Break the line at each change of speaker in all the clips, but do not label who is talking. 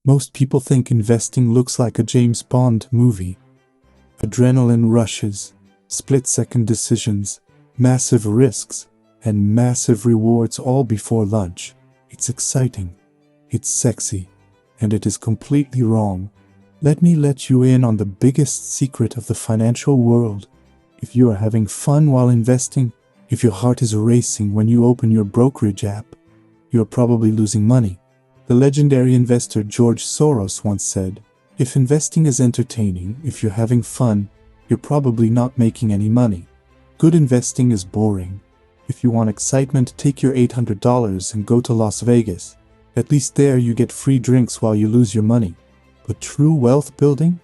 Most people think investing looks like a James Bond movie. Adrenaline rushes, split-second decisions, massive risks, and massive rewards all before lunch. It's exciting, it's sexy, and it is completely wrong. Let me let you in on the biggest secret of the financial world. If you are having fun while investing, if your heart is racing when you open your brokerage app, you're probably losing money. The legendary investor George Soros once said, "If investing is entertaining, if you're having fun, you're probably not making any money. Good investing is boring. If you want excitement, take your $800 and go to Las Vegas. At least there you get free drinks while you lose your money." But true wealth building?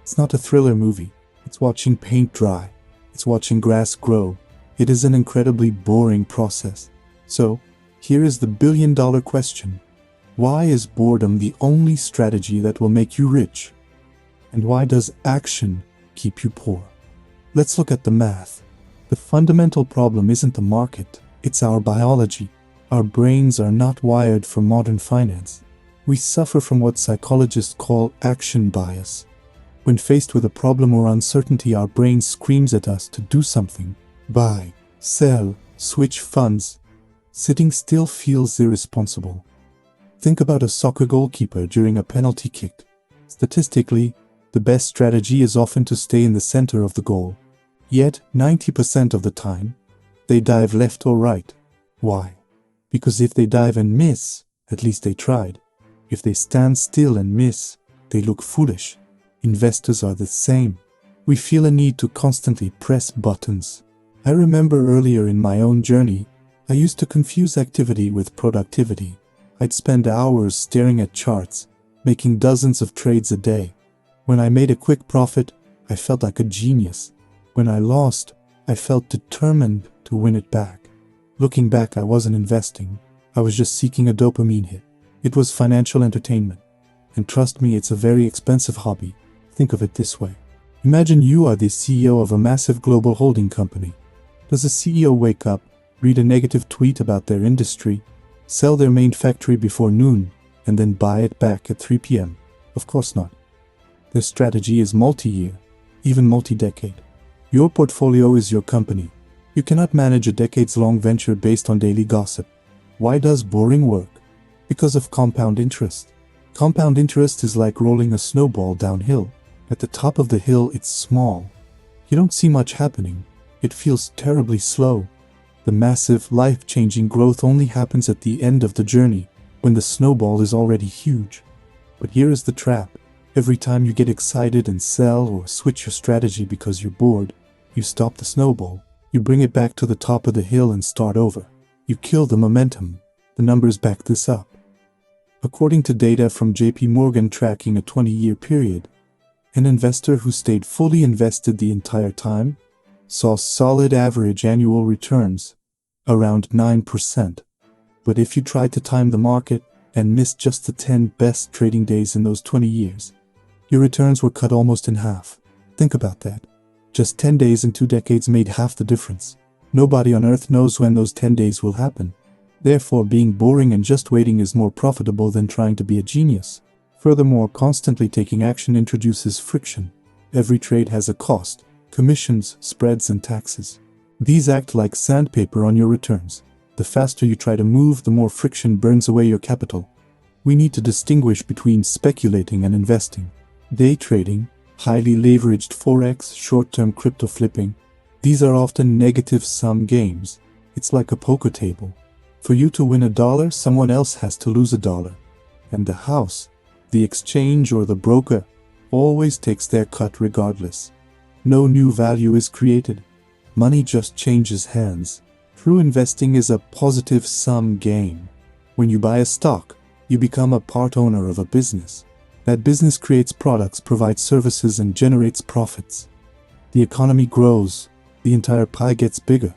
It's not a thriller movie. It's watching paint dry. It's watching grass grow. It is an incredibly boring process. So, here is the billion-dollar question. Why is boredom the only strategy that will make you rich? And why does action keep you poor? Let's look at the math. The fundamental problem isn't the market, it's our biology. Our brains are not wired for modern finance. We suffer from what psychologists call action bias. When faced with a problem or uncertainty, our brain screams at us to do something. Buy, sell, switch funds. Sitting still feels irresponsible. Think about a soccer goalkeeper during a penalty kick. Statistically, the best strategy is often to stay in the center of the goal. Yet, 90% of the time, they dive left or right. Why? Because if they dive and miss, at least they tried. If they stand still and miss, they look foolish. Investors are the same. We feel a need to constantly press buttons. I remember earlier in my own journey, I used to confuse activity with productivity. I'd spend hours staring at charts, making dozens of trades a day. When I made a quick profit, I felt like a genius. When I lost, I felt determined to win it back. Looking back, I wasn't investing. I was just seeking a dopamine hit. It was financial entertainment. And trust me, it's a very expensive hobby. Think of it this way. Imagine you are the CEO of a massive global holding company. Does the CEO wake up, read a negative tweet about their industry, sell their main factory before noon, and then buy it back at 3 p.m.? Of course not. Their strategy is multi-year, even multi-decade. Your portfolio is your company. You cannot manage a decades-long venture based on daily gossip. Why does boring work? Because of compound interest. Compound interest is like rolling a snowball downhill. At the top of the hill, it's small. You don't see much happening. It feels terribly slow. The massive, life-changing growth only happens at the end of the journey, when the snowball is already huge. But here is the trap. Every time you get excited and sell or switch your strategy because you're bored, you stop the snowball. You bring it back to the top of the hill and start over. You kill the momentum. The numbers back this up. According to data from JP Morgan tracking a 20-year period, an investor who stayed fully invested the entire time saw solid average annual returns, around 9%. But if you tried to time the market and missed just the 10 best trading days in those 20 years, your returns were cut almost in half. Think about that. Just 10 days in 2 decades made half the difference. Nobody on earth knows when those 10 days will happen. Therefore, being boring and just waiting is more profitable than trying to be a genius. Furthermore, constantly taking action introduces friction. Every trade has a cost: commissions, spreads, and taxes. These act like sandpaper on your returns. The faster you try to move, the more friction burns away your capital. We need to distinguish between speculating and investing. Day trading, highly leveraged forex, short-term crypto flipping, these are often negative-sum games. It's like a poker table. For you to win $1, someone else has to lose $1. And the house, the exchange, or the broker always takes their cut regardless. No new value is created. Money just changes hands. True investing is a positive-sum game. When you buy a stock, you become a part owner of a business. That business creates products, provides services, and generates profits. The economy grows. The entire pie gets bigger.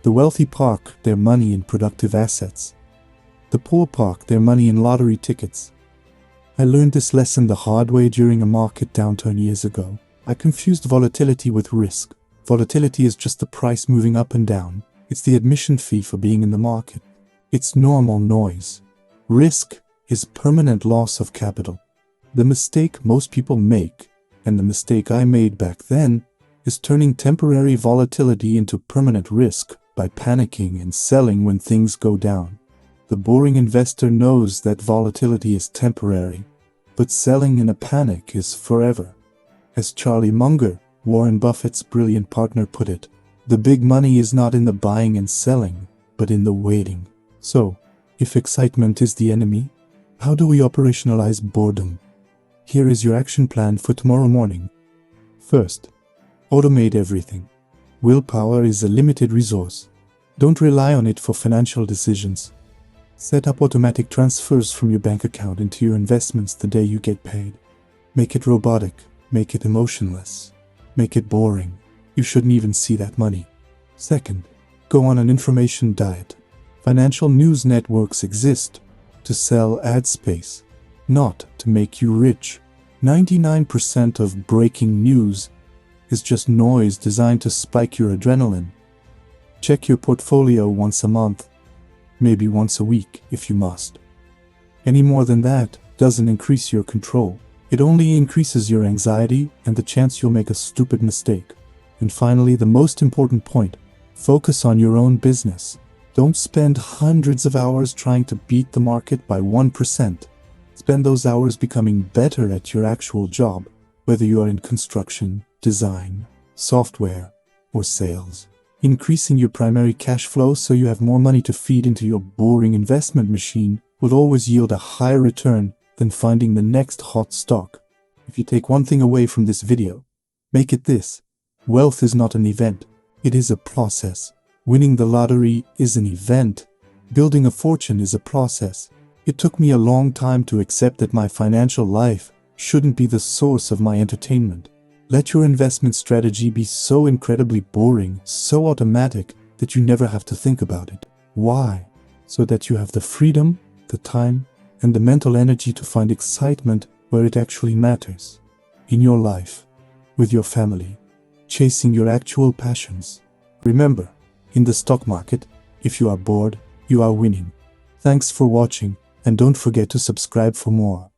The wealthy park their money in productive assets. The poor park their money in lottery tickets. I learned this lesson the hard way during a market downturn years ago. I confused volatility with risk. Volatility is just the price moving up and down. It's the admission fee for being in the market. It's normal noise. Risk is permanent loss of capital. The mistake most people make, and the mistake I made back then, is turning temporary volatility into permanent risk by panicking and selling when things go down. The boring investor knows that volatility is temporary, but selling in a panic is forever. As Charlie Munger, Warren Buffett's brilliant partner, put it, the big money is not in the buying and selling, but in the waiting. So, if excitement is the enemy, how do we operationalize boredom? Here is your action plan for tomorrow morning. First, automate everything. Willpower is a limited resource. Don't rely on it for financial decisions. Set up automatic transfers from your bank account into your investments the day you get paid. Make it robotic. Make it emotionless. Make it boring. You shouldn't even see that money. Second, go on an information diet. Financial news networks exist to sell ad space, not to make you rich. 99% of breaking news is just noise designed to spike your adrenaline. Check your portfolio once a month, maybe once a week if you must. Any more than that doesn't increase your control. It only increases your anxiety and the chance you'll make a stupid mistake. And finally, the most important point, focus on your own business. Don't spend hundreds of hours trying to beat the market by 1%. Spend those hours becoming better at your actual job, whether you are in construction, design, software, or sales. Increasing your primary cash flow so you have more money to feed into your boring investment machine will always yield a higher return than finding the next hot stock. If you take one thing away from this video, make it this. Wealth is not an event, it is a process. Winning the lottery is an event. Building a fortune is a process. It took me a long time to accept that my financial life shouldn't be the source of my entertainment. Let your investment strategy be so incredibly boring, so automatic, that you never have to think about it. Why? So that you have the freedom, the time, and the mental energy to find excitement where it actually matters. In your life, with your family, chasing your actual passions. Remember, in the stock market, if you are bored, you are winning. Thanks for watching, and don't forget to subscribe for more.